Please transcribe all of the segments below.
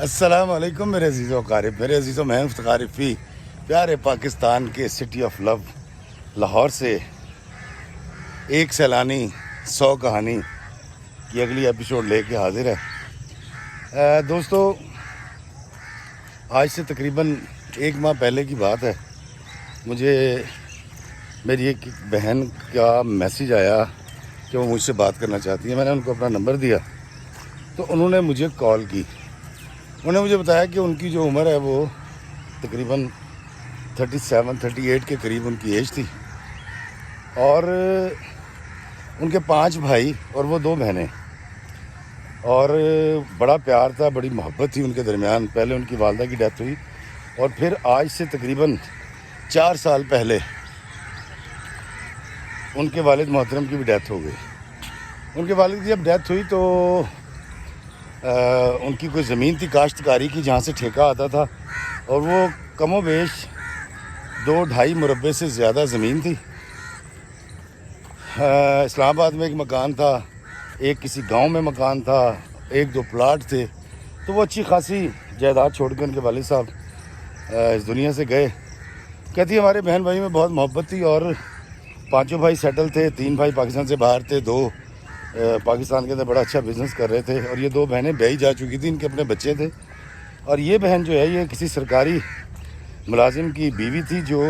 السلام علیکم میرے عزیز و اقارب، میرے عزیز و میں افتخار فی پیارے پاکستان کے سٹی آف لو لاہور سے ایک سیلانی 100 کہانی کی اگلی ایپیسوڈ لے کے حاضر ہے۔ دوستو، آج سے تقریباً 1 ماہ پہلے کی بات ہے، مجھے میری ایک بہن کا میسیج آیا کہ وہ مجھ سے بات کرنا چاہتی ہیں۔ میں نے ان کو اپنا نمبر دیا تو انہوں نے مجھے کال کی۔ انہوں نے مجھے بتایا کہ ان کی جو عمر ہے وہ تقریباً 37-38 کے قریب ان کی ایج تھی، اور ان کے 5 بھائی اور وہ 2 بہنیں، اور بڑا پیار تھا، بڑی محبت تھی ان کے درمیان۔ پہلے ان کی والدہ کی ڈیتھ ہوئی، اور پھر آج سے تقریباً 4 سال پہلے ان کے والد محترم کی بھی ڈیتھ ہو گئی۔ ان کے والد کی جب ڈیتھ ہوئی تو ان کی کوئی زمین تھی کاشتکاری کی جہاں سے ٹھیکہ آتا تھا، اور وہ کم و بیش 2-2.5 مربع سے زیادہ زمین تھی۔ اسلام آباد میں ایک مکان تھا، ایک کسی گاؤں میں مکان تھا، 1-2 پلاٹ تھے۔ تو وہ اچھی خاصی جائیداد چھوڑ کے ان کے والد صاحب اس دنیا سے گئے۔ کہتی ہمارے بہن بھائی میں بہت محبت تھی، اور 5 بھائی سیٹل تھے، 3 بھائی پاکستان سے باہر تھے، 2 پاکستان کے اندر بڑا اچھا بزنس کر رہے تھے، اور یہ 2 بہنیں بیاہی جا چکی تھیں، ان کے اپنے بچے تھے۔ اور یہ بہن جو ہے یہ کسی سرکاری ملازم کی بیوی تھی جو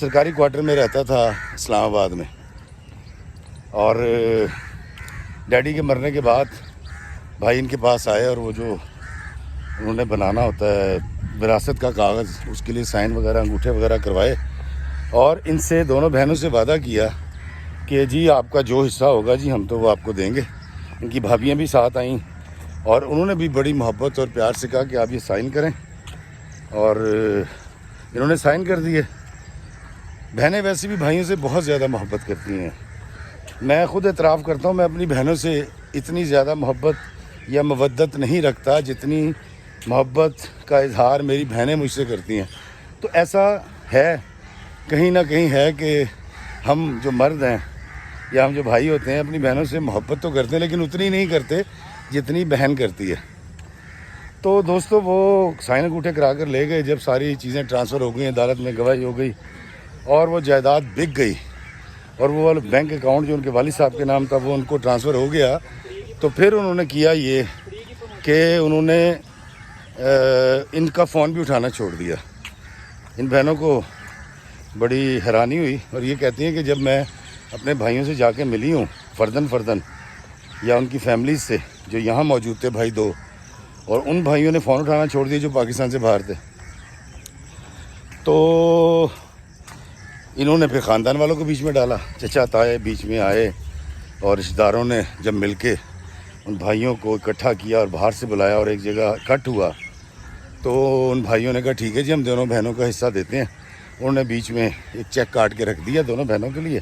سرکاری کوارٹر میں رہتا تھا اسلام آباد میں۔ اور ڈیڈی کے مرنے کے بعد بھائی ان کے پاس آئے، اور وہ جو انہوں نے بنانا ہوتا ہے وراثت کا کاغذ، اس کے لیے سائن وغیرہ انگوٹھے وغیرہ کروائے، اور ان سے دونوں بہنوں سے وعدہ کیا کہ جی آپ کا جو حصہ ہوگا جی ہم تو وہ آپ کو دیں گے۔ ان کی بھابیاں بھی ساتھ آئیں، اور انہوں نے بھی بڑی محبت اور پیار سے کہا کہ آپ یہ سائن کریں، اور انہوں نے سائن کر دیے۔ بہنیں ویسے بھی بھائیوں سے بہت زیادہ محبت کرتی ہیں۔ میں خود اعتراف کرتا ہوں، میں اپنی بہنوں سے اتنی زیادہ محبت یا مودت نہیں رکھتا جتنی محبت کا اظہار میری بہنیں مجھ سے کرتی ہیں۔ تو ایسا ہے، کہیں نہ کہیں ہے کہ ہم جو مرد ہیں یا ہم جو بھائی ہوتے ہیں اپنی بہنوں سے محبت تو کرتے ہیں، لیکن اتنی نہیں کرتے جتنی بہن کرتی ہے۔ تو دوستو، وہ سائن انگوٹھے کرا کر لے گئے۔ جب ساری چیزیں ٹرانسفر ہو گئی، عدالت میں گواہی ہو گئی، اور وہ جائیداد بک گئی، اور وہ بینک اکاؤنٹ جو ان کے والد صاحب کے نام تھا وہ ان کو ٹرانسفر ہو گیا، تو پھر انہوں نے کیا یہ کہ انہوں نے ان کا فون بھی اٹھانا چھوڑ دیا۔ ان بہنوں کو بڑی حیرانی ہوئی، اور یہ کہتی ہیں کہ جب میں اپنے بھائیوں سے جا کے ملی ہوں فردن یا ان کی فیملیز سے جو یہاں موجود تھے بھائی 2، اور ان بھائیوں نے فون اٹھانا چھوڑ دیا جو پاکستان سے باہر تھے، تو انہوں نے پھر خاندان والوں کو بیچ میں ڈالا، چچا تائے بیچ میں آئے، اور رشتہ داروں نے جب مل کے ان بھائیوں کو اکٹھا کیا اور باہر سے بلایا اور ایک جگہ اکٹھ ہوا، تو ان بھائیوں نے کہا ٹھیک ہے جی ہم دونوں بہنوں کا حصہ دیتے ہیں۔ انہوں نے بیچ میں ایک چیک کاٹ کے رکھ دیا دونوں بہنوں کے لیے،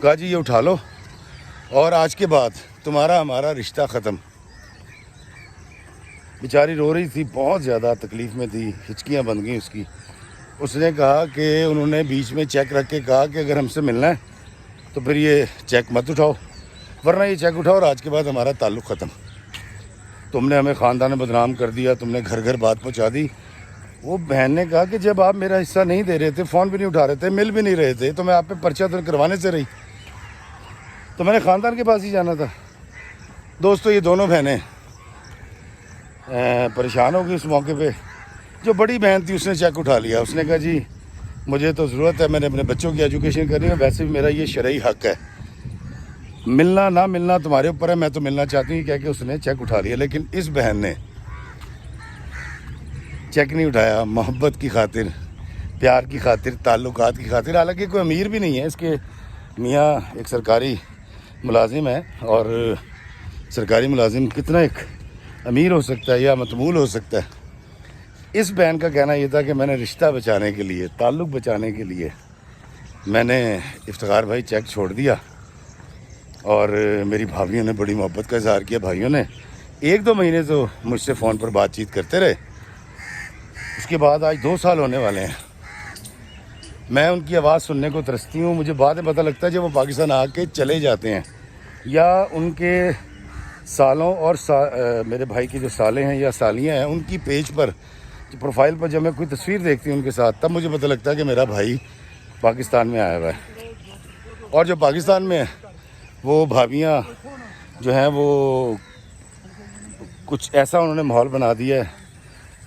کہا جی یہ اٹھا لو، اور آج کے بعد تمہارا ہمارا رشتہ ختم۔ بیچاری رو رہی تھی، بہت زیادہ تکلیف میں تھی، ہچکیاں بن گئیں اس کی۔ اس نے کہا کہ انہوں نے بیچ میں چیک رکھ کے کہا کہ اگر ہم سے ملنا ہے تو پھر یہ چیک مت اٹھاؤ، ورنہ یہ چیک اٹھاؤ اور آج کے بعد ہمارا تعلق ختم۔ تم نے ہمیں خاندان میں بدنام کر دیا، تم نے گھر گھر بات پہنچا دی۔ وہ بہن نے کہا کہ جب آپ میرا حصہ نہیں دے رہے تھے، فون بھی نہیں اٹھا رہے تھے، مل بھی نہیں رہے تھے، تو میں آپ پہ پرچہ درج کروانے سے رہی، تو میں نے خاندان کے پاس ہی جانا تھا۔ دوستو، یہ دونوں بہنیں پریشان ہو گئی اس موقع پہ۔ جو بڑی بہن تھی اس نے چیک اٹھا لیا، اس نے کہا جی مجھے تو ضرورت ہے، میں نے اپنے بچوں کی ایجوکیشن کرنی ہے، ویسے بھی میرا یہ شرعی حق ہے، ملنا نہ ملنا تمہارے اوپر ہے، میں تو ملنا چاہتی ہوں، کہہ کے اس نے چیک اٹھا لیا۔ لیکن اس بہن نے چیک نہیں اٹھایا، محبت کی خاطر، پیار کی خاطر، تعلقات کی خاطر۔ حالانکہ کوئی امیر بھی نہیں ہے، اس کے میاں ایک سرکاری ملازم ہے، اور سرکاری ملازم کتنا ایک امیر ہو سکتا ہے یا متمول ہو سکتا ہے۔ اس بہن کا کہنا یہ تھا کہ میں نے رشتہ بچانے کے لیے، تعلق بچانے کے لیے میں نے افتخار بھائی چیک چھوڑ دیا، اور میری بھابھیوں نے بڑی محبت کا اظہار کیا، بھائیوں نے 1-2 مہینے تو مجھ سے فون پر بات چیت کرتے رہے۔ اس کے بعد آج 2 سال ہونے والے ہیں، میں ان کی آواز سننے کو ترستی ہوں۔ مجھے بعد میں پتہ لگتا ہے جب وہ پاکستان آ کے چلے جاتے ہیں، یا ان کے سالوں اور میرے بھائی کی جو سالیں ہیں یا سالیاں ہیں، ان کی پیج پر پروفائل پر جب میں کوئی تصویر دیکھتی ہوں ان کے ساتھ، تب مجھے پتہ لگتا ہے کہ میرا بھائی پاکستان میں آیا ہوا ہے۔ اور جو پاکستان میں ہے وہ بھابیاں جو ہیں وہ کچھ ایسا انہوں نے ماحول بنا دیا ہے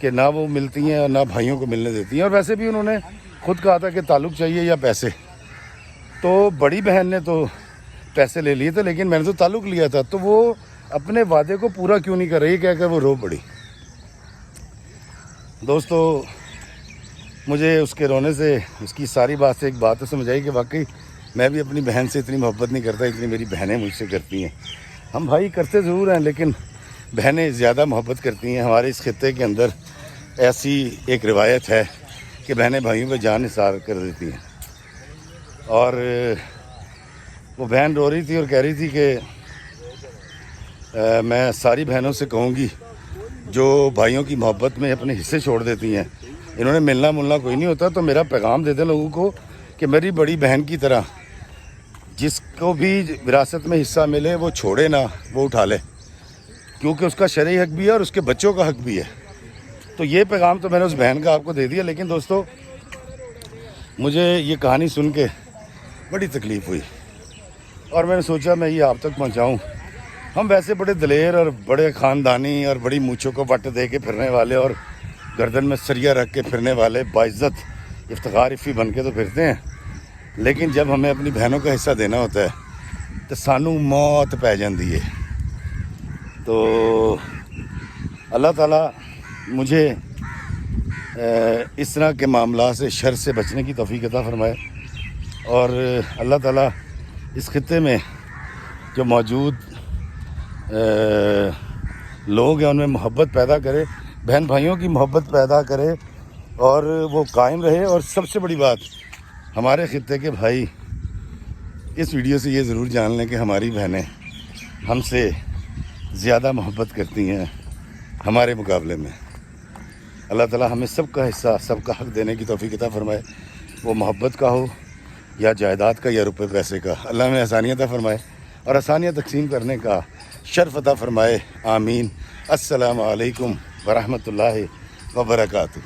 کہ نہ وہ ملتی ہیں اور نہ بھائیوں کو ملنے دیتی ہیں۔ اور ویسے بھی انہوں نے خود کہا تھا کہ تعلق چاہیے یا پیسے، تو بڑی بہن نے تو پیسے لے لیے تھے، لیکن میں نے تو تعلق لیا تھا، تو وہ اپنے وعدے کو پورا کیوں نہیں کر رہی، کہہ کر وہ رو پڑی۔ دوستو، مجھے اس کے رونے سے اس کی ساری بات سے ایک بات تو سمجھ آئی کہ واقعی میں بھی اپنی بہن سے اتنی محبت نہیں کرتا اتنی میری بہنیں مجھ سے کرتی ہیں۔ ہم بھائی کرتے ضرور ہیں لیکن بہنیں زیادہ محبت کرتی ہیں۔ ہمارے اس خطے کے اندر ایسی ایک روایت ہے کہ بہنیں بھائیوں پہ جان نثار کر دیتی ہیں۔ اور وہ بہن رو رہی تھی اور کہہ رہی تھی کہ میں ساری بہنوں سے کہوں گی جو بھائیوں کی محبت میں اپنے حصے چھوڑ دیتی ہیں، انہوں نے ملنا کوئی نہیں ہوتا، تو میرا پیغام دے دیں لوگوں کو کہ میری بڑی بہن کی طرح جس کو بھی وراثت میں حصہ ملے وہ چھوڑے نہ، وہ اٹھا لے، کیونکہ اس کا شرعی حق بھی ہے اور اس کے بچوں کا حق بھی ہے۔ تو یہ پیغام تو میں نے اس بہن کا آپ کو دے دیا۔ لیکن دوستو، مجھے یہ کہانی سن کے بڑی تکلیف ہوئی اور میں نے سوچا میں یہ آپ تک پہنچاؤں۔ ہم ویسے بڑے دلیر اور بڑے خاندانی اور بڑی مونچھوں کو وٹ دے کے پھرنے والے اور گردن میں سریا رکھ کے پھرنے والے باعزت افتخار افی بن کے تو پھرتے ہیں، لیکن جب ہمیں اپنی بہنوں کا حصہ دینا ہوتا ہے تو سانوں موت پی جاندی ہے۔ تو اللہ تعالیٰ مجھے اس طرح کے معاملات سے، شر سے بچنے کی توفیق عطا فرمائے، اور اللہ تعالیٰ اس خطے میں جو موجود لوگ ہیں ان میں محبت پیدا کرے، بہن بھائیوں کی محبت پیدا کرے اور وہ قائم رہے۔ اور سب سے بڑی بات، ہمارے خطے کے بھائی اس ویڈیو سے یہ ضرور جان لیں کہ ہماری بہنیں ہم سے زیادہ محبت کرتی ہیں ہمارے مقابلے میں۔ اللہ تعالیٰ ہمیں سب کا حصہ، سب کا حق دینے کی توفیق عطا فرمائے، وہ محبت کا ہو یا جائیداد کا یا روپے پیسے کا۔ اللہ ہمیں آسانیاں عطا فرمائے اور آسانیاں تقسیم کرنے کا شرف عطا فرمائے، آمین۔ السلام علیکم ورحمۃ اللہ وبرکاتہ۔